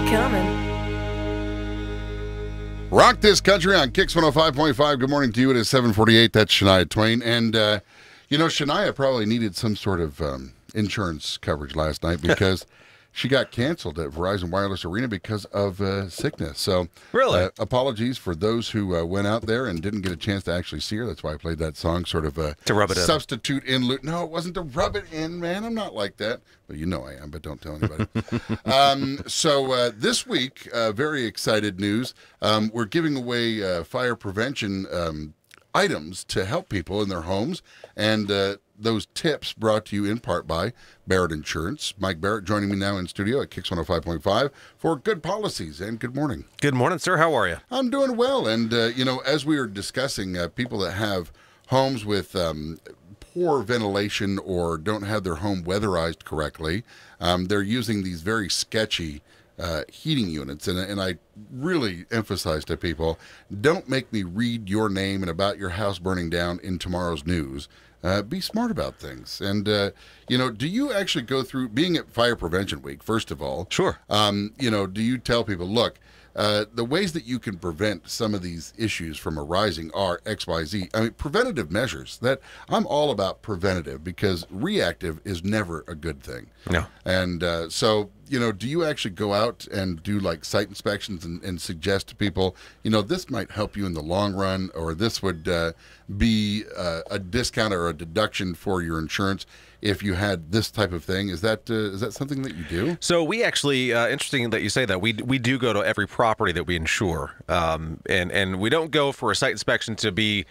coming. Rock this country on Kicks 105.5. Good morning to you. It is 7:48. That's Shania Twain. And, Shania probably needed some sort of insurance coverage last night because she got canceled at Verizon Wireless Arena because of sickness. So, really, apologies for those who went out there and didn't get a chance to actually see her. That's why I played that song, sort of to rub it substitute in. No, it wasn't to rub it in, man. I'm not like that. But you know I am, but don't tell anybody. So this week, very excited news. We're giving away fire prevention items to help people in their homes. And those tips brought to you in part by Barrett Insurance. Mike Barrett joining me now in studio at Kicks 105.5 for good policies. And good morning. Good morning, sir. How are you? I'm doing well. And, as we were discussing, people that have homes with poor ventilation or don't have their home weatherized correctly, they're using these very sketchy heating units. And I really emphasize to people, don't make me read your name and about your house burning down in tomorrow's news. Be smart about things. And, do you actually go through, being at Fire Prevention Week, first of all? Sure. Do you tell people, look, the ways that you can prevent some of these issues from arising are X, Y, Z. I mean, preventative measures. That I'm all about preventative because reactive is never a good thing. No. And so, do you actually go out and do like site inspections and suggest to people, this might help you in the long run, or this would be a discount or a deduction for your insurance if you had this type of thing? Is that something that you do? So we actually, interesting that you say that. We do go to every property that we insure, and we don't go for a site inspection to be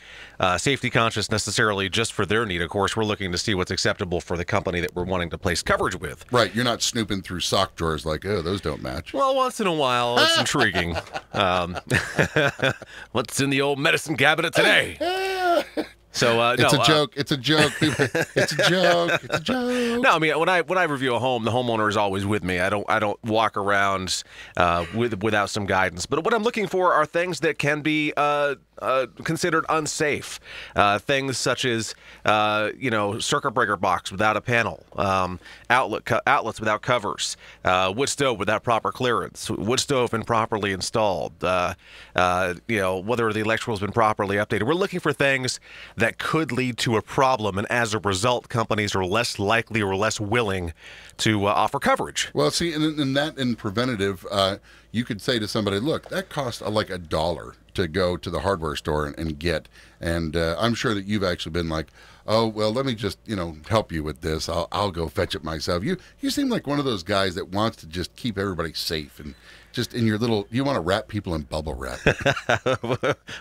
safety conscious necessarily just for their need. Of course, we're looking to see what's acceptable for the company that we're wanting to place coverage with. Right. You're not snooping through sock drawers like, oh, those don't match. Well, once in a while, it's intriguing. What's in the old medicine cabinet today? So it's a joke. It's a joke. It's a joke. It's a joke. No, I mean when I review a home, the homeowner is always with me. I don't walk around without some guidance. But what I'm looking for are things that can be considered unsafe. Things such as circuit breaker box without a panel, outlets without covers, wood stove without proper clearance, wood stove improperly installed. Whether the electrical has been properly updated. We're looking for things that could lead to a problem, and as a result, companies are less likely or less willing to offer coverage. Well, see, in preventative, you could say to somebody, look, that costs like $1 to go to the hardware store and get. And I'm sure that you've actually been like, oh, well, let me just, help you with this. I'll go fetch it myself. You seem like one of those guys that wants to just keep everybody safe and just in your little, you want to wrap people in bubble wrap.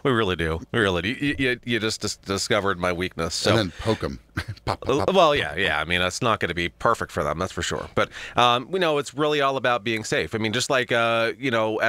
We really do. We really do. You just discovered my weakness. So. And then poke them. Pop, pop, pop. Well, yeah. I mean, that's not going to be perfect for them, that's for sure. But, it's really all about being safe. I mean, just like, at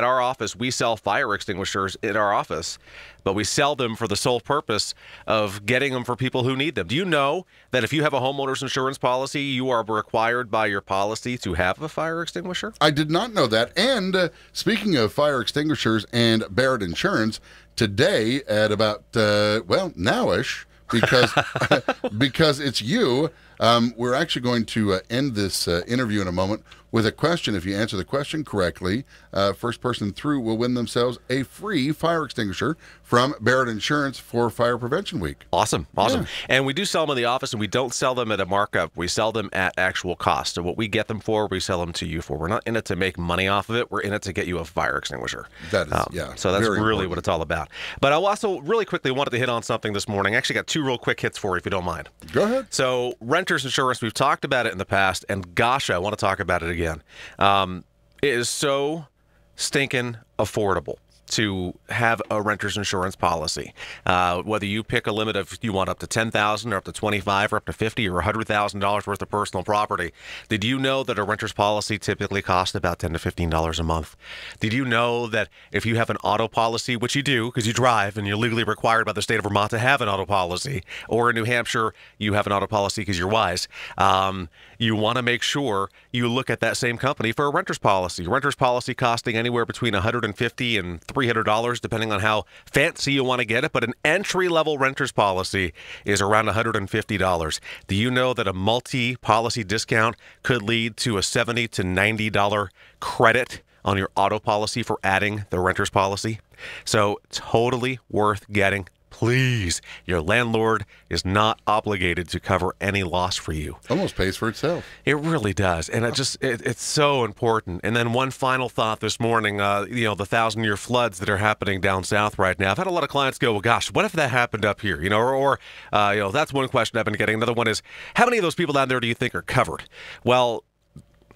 our office, we sell fire extinguishers in our office, but we sell them for the sole purpose of getting them for people who need them. Do you know that if you have a homeowner's insurance policy, you are required by your policy to have a fire extinguisher? I did not know that. And speaking of fire extinguishers and Barrett Insurance, today at about, nowish, because it's you, we're actually going to end this interview in a moment with a question. If you answer the question correctly, first person through will win themselves a free fire extinguisher from Barrett Insurance for Fire Prevention Week. Awesome. Yeah. And we do sell them in the office, and we don't sell them at a markup. We sell them at actual cost. So what we get them for, we sell them to you for. We're not in it to make money off of it. We're in it to get you a fire extinguisher. That is, So that's really important. what it's all about. But I also really quickly wanted to hit on something this morning. I actually got two real quick hits for you, if you don't mind. Go ahead. So renter's insurance, we've talked about it in the past, and gosh, I want to talk about it again. It is so stinking affordable to have a renter's insurance policy. Whether you pick a limit of you want up to $10,000 or up to $25,000 or up to $50,000 or $100,000 worth of personal property. Did you know that a renter's policy typically costs about $10 to $15 a month? Did you know that if you have an auto policy, which you do because you drive and you're legally required by the state of Vermont to have an auto policy, or in New Hampshire you have an auto policy because you're wise, you want to make sure you look at that same company for a renter's policy. Renter's policy costing anywhere between $150 and $300, depending on how fancy you want to get it. But an entry-level renter's policy is around $150. Do you know that a multi-policy discount could lead to a $70 to $90 credit on your auto policy for adding the renter's policy. So totally worth getting. Please, your landlord is not obligated to cover any loss for you. Almost pays for itself. It really does, and it's so important. And then one final thought this morning, the 1,000-year floods that are happening down south right now. I've had a lot of clients go, well, gosh, what if that happened up here? Or that's one question I've been getting. Another one is, how many of those people down there do you think are covered? Well,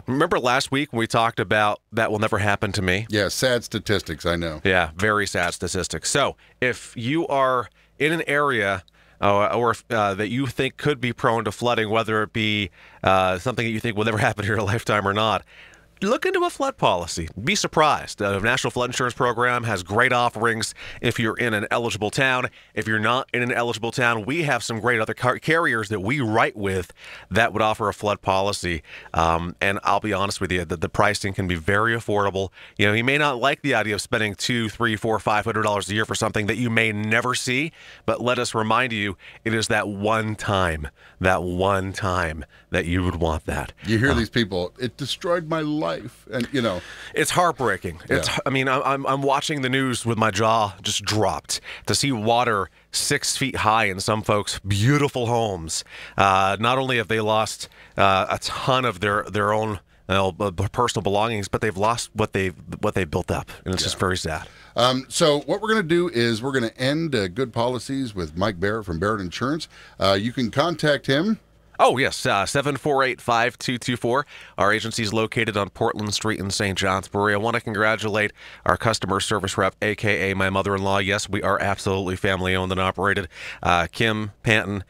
remember last week when we talked about that will never happen to me? Yeah, sad statistics, I know. Yeah, very sad statistics. So if you are in an area that you think could be prone to flooding, whether it be something that you think will never happen in your lifetime or not, look into a flood policy. Be surprised. The National Flood Insurance Program has great offerings if you're in an eligible town. If you're not in an eligible town, we have some great other carriers that we write with that would offer a flood policy. And I'll be honest with you, the pricing can be very affordable. You may not like the idea of spending $200, $300, $400, $500 a year for something that you may never see, but let us remind you, it is that one time that you would want that. You hear these people, it destroyed my life. And, it's heartbreaking. I mean, I'm watching the news with my jaw just dropped to see water 6 feet high in some folks' beautiful homes. Not only have they lost a ton of their own personal belongings, but they've lost what they built up, and it's just very sad. So what we're going to do is we're going to end Good Policies with Mike Barrett from Barrett Insurance. You can contact him. Oh, yes, 748-5224. Our agency is located on Portland Street in St. Johnsbury. I want to congratulate our customer service rep, a.k.a. my mother-in-law. Yes, we are absolutely family-owned and operated. Kim Panton,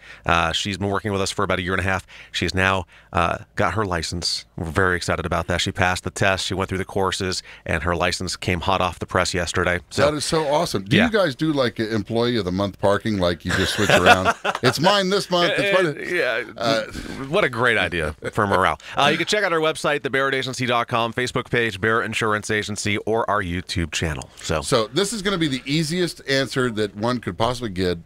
she's been working with us for about a year and a half. She's now got her license. We're very excited about that. She passed the test. She went through the courses, and her license came hot off the press yesterday. So, that is so awesome. Do you guys do like Employee of the Month parking, like you just switch around? It's mine this month. What a great idea for morale. You can check out our website, thebarrettagency.com, Facebook page, Barrett Insurance Agency, or our YouTube channel. So this is going to be the easiest answer that one could possibly get.